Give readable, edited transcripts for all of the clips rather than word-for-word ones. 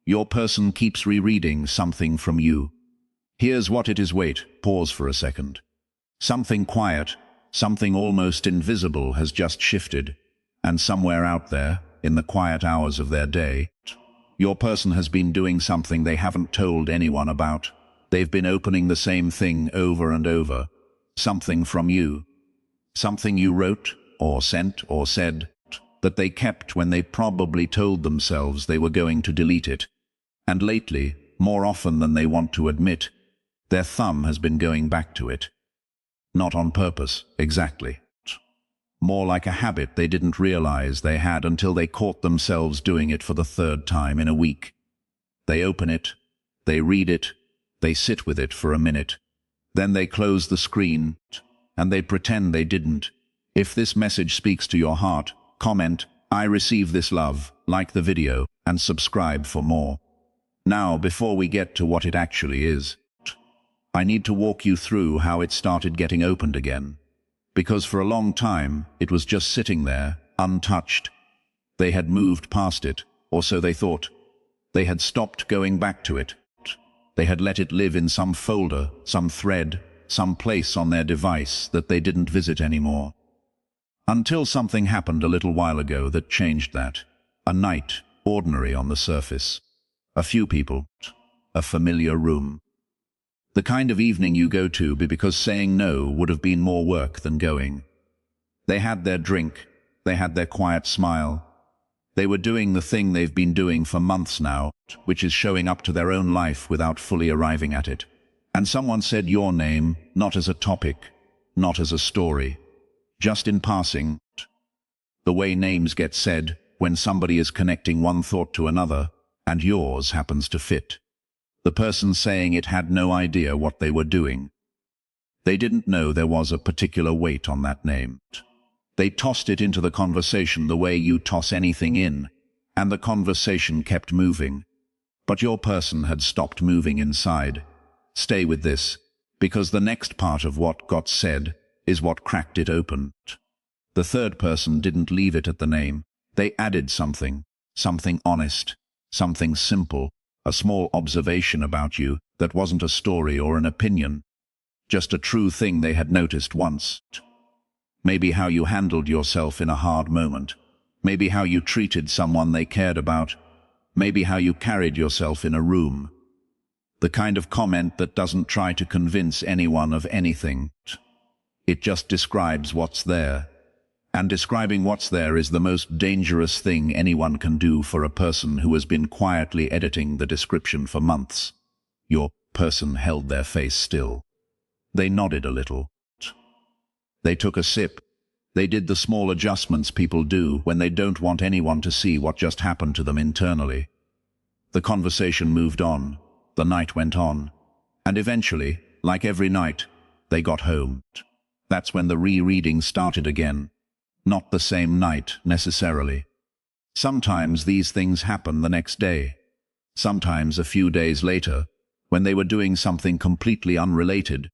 Your person keeps rereading something from you. Here's what it is. Wait, pause for a second. Something quiet, something almost invisible has just shifted, and somewhere out there, in the quiet hours of their day, your person has been doing something they haven't told anyone about. They've been opening the same thing over and over. Something from you. Something you wrote, or sent, or said, that they kept when they probably told themselves they were going to delete it. And lately, more often than they want to admit, their thumb has been going back to it. Not on purpose, exactly. More like a habit they didn't realize they had until they caught themselves doing it for the third time in a week. They open it, they read it, they sit with it for a minute. Then they close the screen, and they pretend they didn't. If this message speaks to your heart, comment, "I receive this love," like the video, and subscribe for more. Now, before we get to what it actually is, I need to walk you through how it started getting opened again. Because for a long time, it was just sitting there, untouched. They had moved past it, or so they thought. They had stopped going back to it. They had let it live in some folder, some thread, some place on their device that they didn't visit anymore. Until something happened a little while ago that changed that. A night, ordinary on the surface. A few people. A familiar room. The kind of evening you go to because saying no would have been more work than going. They had their drink. They had their quiet smile. They were doing the thing they've been doing for months now, which is showing up to their own life without fully arriving at it. And someone said your name, not as a topic, not as a story, just in passing. The way names get said when somebody is connecting one thought to another, and yours happens to fit. The person saying it had no idea what they were doing. They didn't know there was a particular weight on that name. They tossed it into the conversation the way you toss anything in, and the conversation kept moving. But your person had stopped moving inside. Stay with this, because the next part of what got said is what cracked it open. The third person didn't leave it at the name. They added something honest, something simple, a small observation about you that wasn't a story or an opinion, just a true thing they had noticed once. Maybe how you handled yourself in a hard moment. Maybe how you treated someone they cared about. Maybe how you carried yourself in a room. The kind of comment that doesn't try to convince anyone of anything. It just describes what's there. And describing what's there is the most dangerous thing anyone can do for a person who has been quietly editing the description for months. Your person held their face still. They nodded a little. They took a sip. They did the small adjustments people do when they don't want anyone to see what just happened to them internally. The conversation moved on. The night went on. And eventually, like every night, they got home. That's when the rereading started again. Not the same night, necessarily. Sometimes these things happen the next day. Sometimes a few days later, when they were doing something completely unrelated,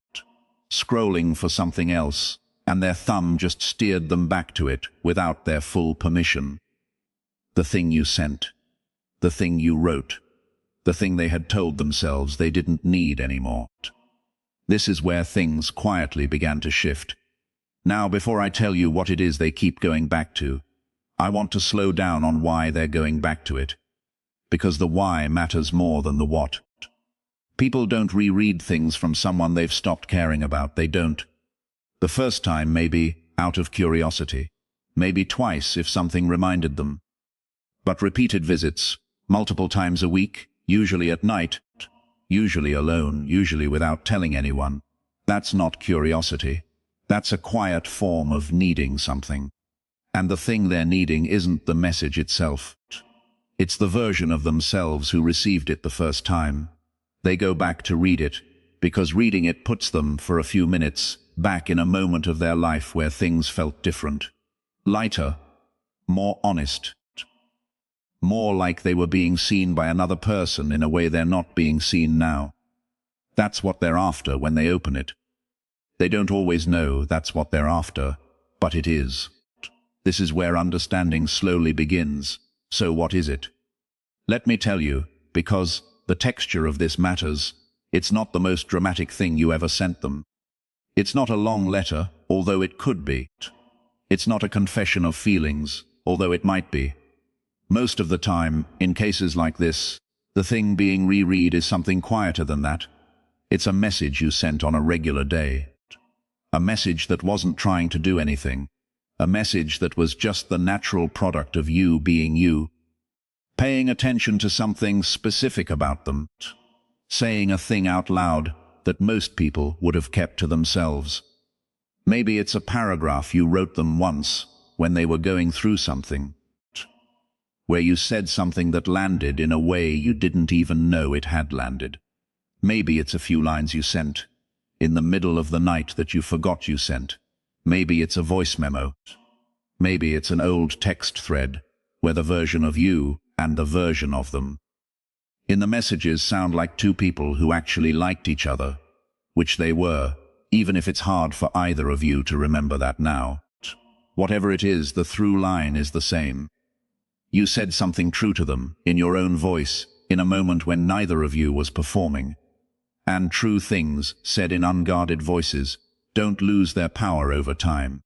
scrolling for something else, and their thumb just steered them back to it without their full permission. The thing you sent. The thing you wrote. The thing they had told themselves they didn't need anymore. This is where things quietly began to shift. Now, before I tell you what it is they keep going back to, I want to slow down on why they're going back to it. Because the why matters more than the what. People don't reread things from someone they've stopped caring about. They don't. The first time, maybe, out of curiosity. Maybe twice if something reminded them. But repeated visits, multiple times a week, usually at night, usually alone, usually without telling anyone. That's not curiosity. That's a quiet form of needing something. And the thing they're needing isn't the message itself. It's the version of themselves who received it the first time. They go back to read it, because reading it puts them, for a few minutes, back in a moment of their life where things felt different. Lighter, more honest. More like they were being seen by another person in a way they're not being seen now. That's what they're after when they open it. They don't always know that's what they're after, but it is. This is where understanding slowly begins. So what is it? Let me tell you, because the texture of this matters. It's not the most dramatic thing you ever sent them. It's not a long letter, although it could be. It's not a confession of feelings, although it might be. Most of the time, in cases like this, the thing being reread is something quieter than that. It's a message you sent on a regular day. A message that wasn't trying to do anything. A message that was just the natural product of you being you. Paying attention to something specific about them. Saying a thing out loud that most people would have kept to themselves. Maybe it's a paragraph you wrote them once when they were going through something, where you said something that landed in a way you didn't even know it had landed. Maybe it's a few lines you sent in the middle of the night that you forgot you sent. Maybe it's a voice memo. Maybe it's an old text thread where the version of you and the version of them in the messages sound like two people who actually liked each other, which they were, even if it's hard for either of you to remember that now. Whatever it is, the through line is the same. You said something true to them, in your own voice, in a moment when neither of you was performing. And true things, said in unguarded voices, don't lose their power over time.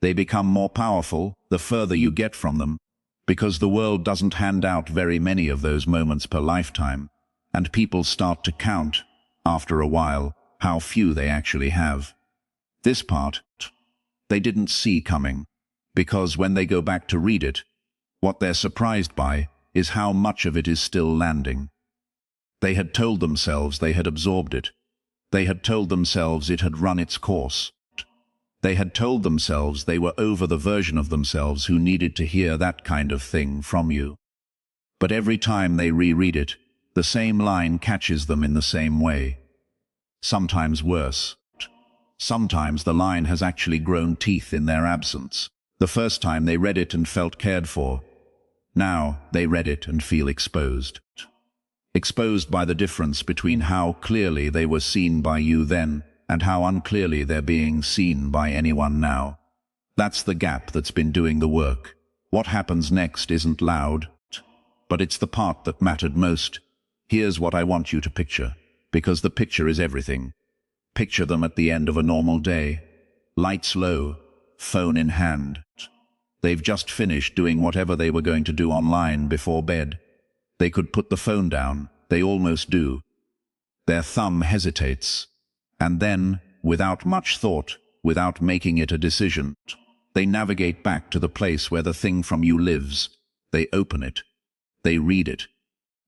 They become more powerful the further you get from them, because the world doesn't hand out very many of those moments per lifetime, and people start to count, after a while, how few they actually have. This part, they didn't see coming, because when they go back to read it, what they're surprised by is how much of it is still landing. They had told themselves they had absorbed it. They had told themselves it had run its course. They had told themselves they were over the version of themselves who needed to hear that kind of thing from you. But every time they reread it, the same line catches them in the same way. Sometimes worse. Sometimes the line has actually grown teeth in their absence. The first time they read it and felt cared for. Now they read it and feel exposed. Exposed by the difference between how clearly they were seen by you then and how unclearly they're being seen by anyone now. That's the gap that's been doing the work. What happens next isn't loud, but it's the part that mattered most. Here's what I want you to picture, because the picture is everything. Picture them at the end of a normal day. Lights low, phone in hand. They've just finished doing whatever they were going to do online before bed. They could put the phone down. They almost do. Their thumb hesitates. And then, without much thought, without making it a decision, they navigate back to the place where the thing from you lives. They open it. They read it.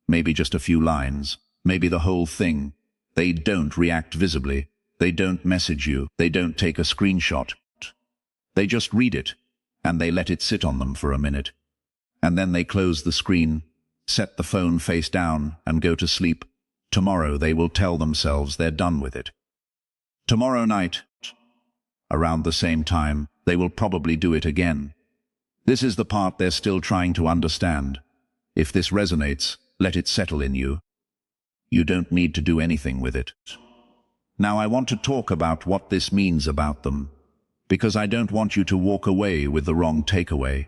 Maybe just a few lines. Maybe the whole thing. They don't react visibly. They don't message you. They don't take a screenshot. They just read it, and they let it sit on them for a minute. And then they close the screen, set the phone face down, and go to sleep. Tomorrow they will tell themselves they're done with it. Tomorrow night, around the same time, they will probably do it again. This is the part they're still trying to understand. If this resonates, let it settle in you. You don't need to do anything with it. Now I want to talk about what this means about them, because I don't want you to walk away with the wrong takeaway.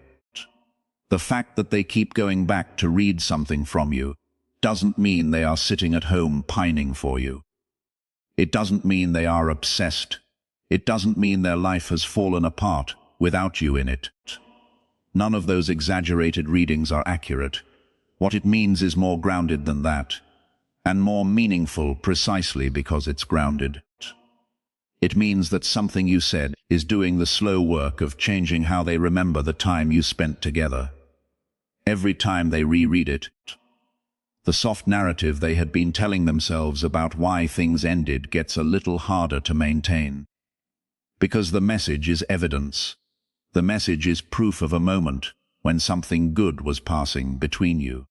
The fact that they keep going back to read something from you doesn't mean they are sitting at home pining for you. It doesn't mean they are obsessed. It doesn't mean their life has fallen apart without you in it. None of those exaggerated readings are accurate. What it means is more grounded than that, and more meaningful precisely because it's grounded. It means that something you said is doing the slow work of changing how they remember the time you spent together. Every time they reread it, the soft narrative they had been telling themselves about why things ended gets a little harder to maintain. Because the message is evidence. The message is proof of a moment when something good was passing between you.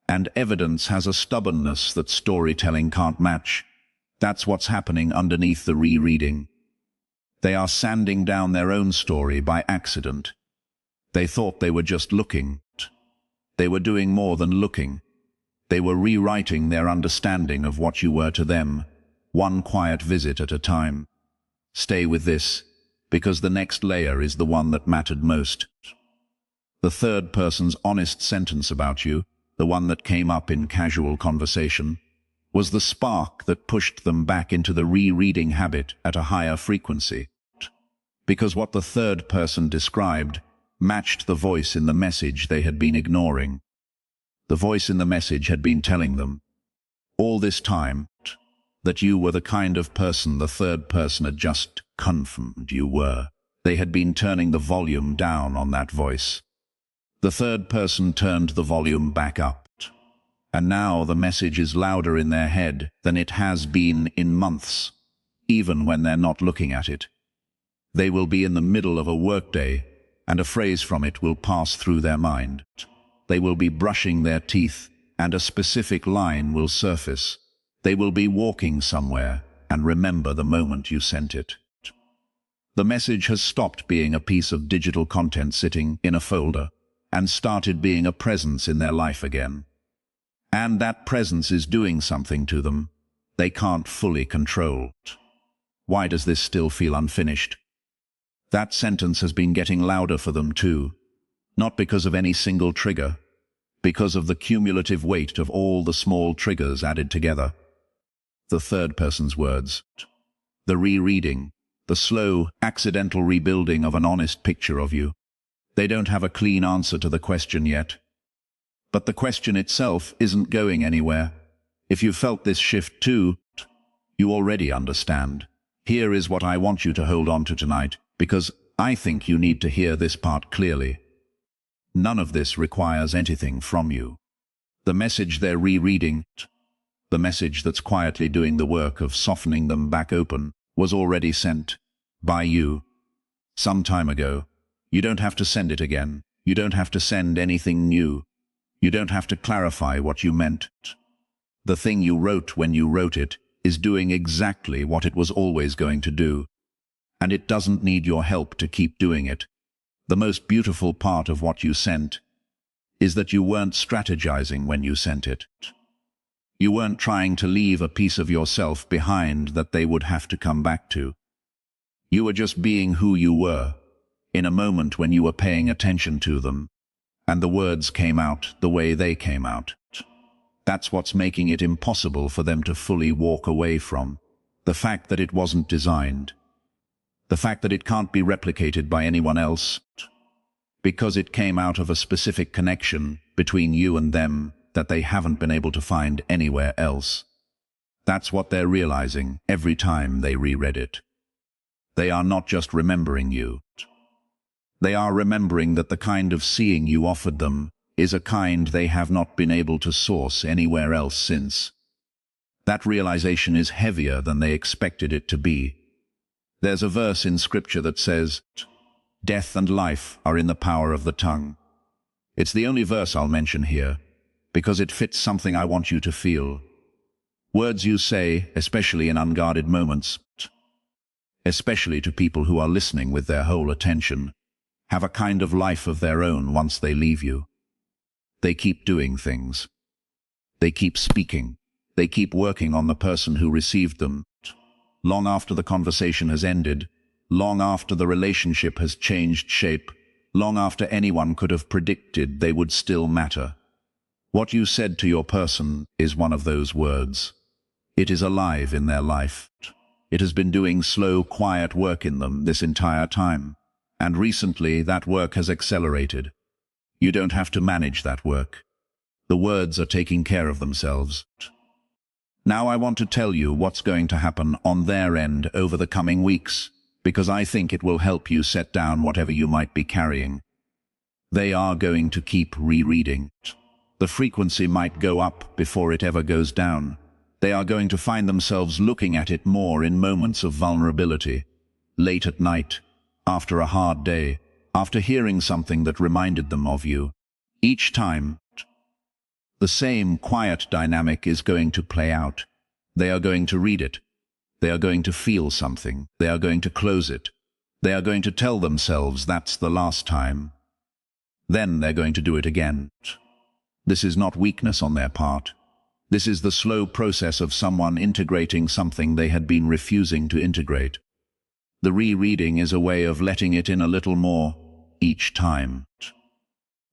And evidence has a stubbornness that storytelling can't match. That's what's happening underneath the rereading. They are sanding down their own story by accident. They thought they were just looking. They were doing more than looking. They were rewriting their understanding of what you were to them, one quiet visit at a time. Stay with this, because the next layer is the one that mattered most. The third person's honest sentence about you, the one that came up in casual conversation, was the spark that pushed them back into the rereading habit at a higher frequency. Because what the third person described matched the voice in the message they had been ignoring. The voice in the message had been telling them, all this time, that you were the kind of person the third person had just confirmed you were. They had been turning the volume down on that voice. The third person turned the volume back up. And now the message is louder in their head than it has been in months, even when they're not looking at it. They will be in the middle of a workday, and a phrase from it will pass through their mind. They will be brushing their teeth, and a specific line will surface. They will be walking somewhere, and remember the moment you sent it. The message has stopped being a piece of digital content sitting in a folder, and started being a presence in their life again. And that presence is doing something to them they can't fully control. Why does this still feel unfinished? That sentence has been getting louder for them too, not because of any single trigger, because of the cumulative weight of all the small triggers added together. The third person's words, the rereading, the slow, accidental rebuilding of an honest picture of you. They don't have a clean answer to the question yet. But the question itself isn't going anywhere. If you felt this shift too, you already understand. Here is what I want you to hold on to tonight, because I think you need to hear this part clearly. None of this requires anything from you. The message they're rereading, the message that's quietly doing the work of softening them back open, was already sent by you some time ago. You don't have to send it again. You don't have to send anything new. You don't have to clarify what you meant. The thing you wrote when you wrote it is doing exactly what it was always going to do. And it doesn't need your help to keep doing it. The most beautiful part of what you sent is that you weren't strategizing when you sent it. You weren't trying to leave a piece of yourself behind that they would have to come back to. You were just being who you were, in a moment when you were paying attention to them, and the words came out the way they came out. That's what's making it impossible for them to fully walk away from. The fact that it wasn't designed. The fact that it can't be replicated by anyone else. Because it came out of a specific connection between you and them that they haven't been able to find anywhere else. That's what they're realizing every time they reread it. They are not just remembering you. They are remembering that the kind of seeing you offered them is a kind they have not been able to source anywhere else since. That realization is heavier than they expected it to be. There's a verse in Scripture that says, "Death and life are in the power of the tongue." It's the only verse I'll mention here, because it fits something I want you to feel. Words you say, especially in unguarded moments, especially to people who are listening with their whole attention, have a kind of life of their own once they leave you. They keep doing things. They keep speaking. They keep working on the person who received them. Long after the conversation has ended, long after the relationship has changed shape, long after anyone could have predicted they would still matter. What you said to your person is one of those words. It is alive in their life. It has been doing slow, quiet work in them this entire time. And recently, that work has accelerated. You don't have to manage that work. The words are taking care of themselves. Now I want to tell you what's going to happen on their end over the coming weeks, because I think it will help you set down whatever you might be carrying. They are going to keep rereading. The frequency might go up before it ever goes down. They are going to find themselves looking at it more in moments of vulnerability, late at night, after a hard day, after hearing something that reminded them of you. Each time, the same quiet dynamic is going to play out. They are going to read it. They are going to feel something. They are going to close it. They are going to tell themselves that's the last time. Then they're going to do it again. This is not weakness on their part. This is the slow process of someone integrating something they had been refusing to integrate. The rereading is a way of letting it in a little more each time.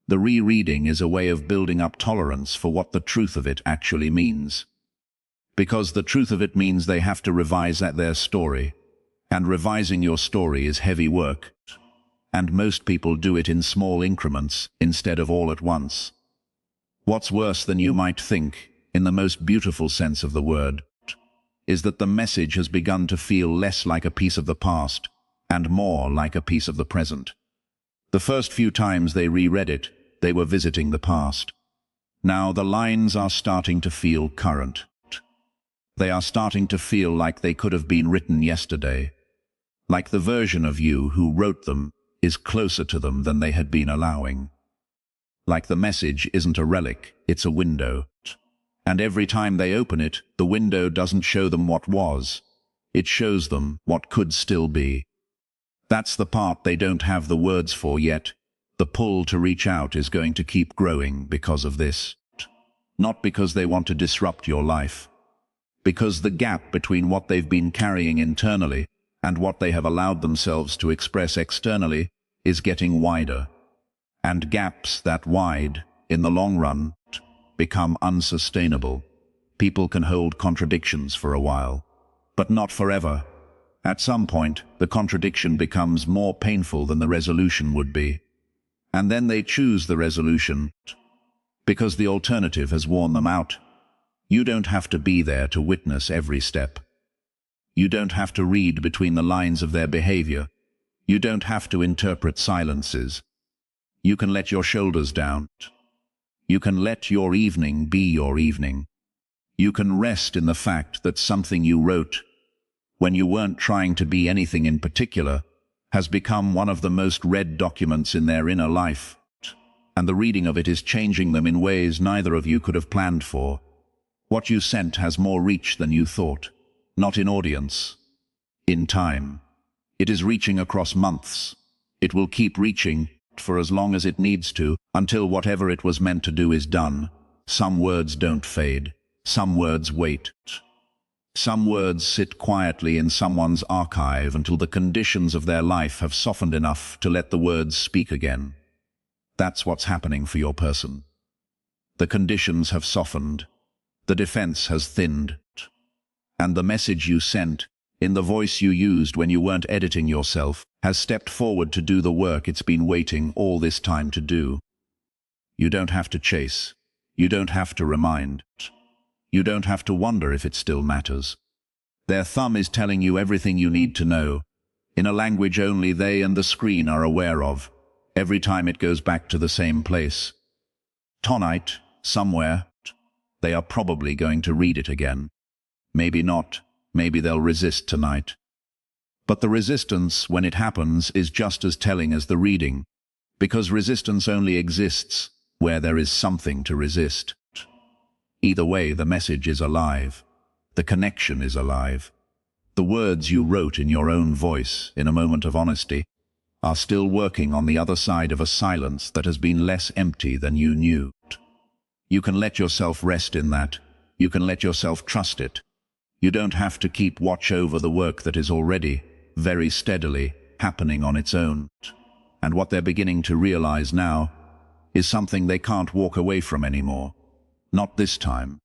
The rereading is a way of building up tolerance for what the truth of it actually means. Because the truth of it means they have to revise their story. And revising your story is heavy work. And most people do it in small increments instead of all at once. What's worse than you might think, in the most beautiful sense of the word, is that the message has begun to feel less like a piece of the past and more like a piece of the present. The first few times they reread it, they were visiting the past. Now the lines are starting to feel current. They are starting to feel like they could have been written yesterday. Like the version of you who wrote them is closer to them than they had been allowing. Like the message isn't a relic, it's a window. And every time they open it, the window doesn't show them what was. It shows them what could still be. That's the part they don't have the words for yet. The pull to reach out is going to keep growing because of this. Not because they want to disrupt your life. Because the gap between what they've been carrying internally and what they have allowed themselves to express externally is getting wider. And gaps that wide, in the long run, become unsustainable. People can hold contradictions for a while, but not forever. At some point, the contradiction becomes more painful than the resolution would be. And then they choose the resolution, because the alternative has worn them out. You don't have to be there to witness every step. You don't have to read between the lines of their behavior. You don't have to interpret silences. You can let your shoulders down. You can let your evening be your evening. You can rest in the fact that something you wrote, when you weren't trying to be anything in particular, has become one of the most read documents in their inner life. And the reading of it is changing them in ways neither of you could have planned for. What you sent has more reach than you thought. Not in audience, in time. It is reaching across months. It will keep reaching for as long as it needs to, until whatever it was meant to do is done. Some words don't fade. Some words wait. Some words sit quietly in someone's archive until the conditions of their life have softened enough to let the words speak again. That's what's happening for your person. The conditions have softened. The defense has thinned. And the message you sent, in the voice you used when you weren't editing yourself, has stepped forward to do the work it's been waiting all this time to do. You don't have to chase. You don't have to remind. You don't have to wonder if it still matters. Their thumb is telling you everything you need to know, in a language only they and the screen are aware of, every time it goes back to the same place. Tonight, somewhere, they are probably going to read it again. Maybe not. Maybe they'll resist tonight. But the resistance, when it happens, is just as telling as the reading, because resistance only exists where there is something to resist. Either way, the message is alive. The connection is alive. The words you wrote in your own voice, in a moment of honesty, are still working on the other side of a silence that has been less empty than you knew. You can let yourself rest in that. You can let yourself trust it. You don't have to keep watch over the work that is already, very steadily, happening on its own. And what they're beginning to realize now is something they can't walk away from anymore. Not this time.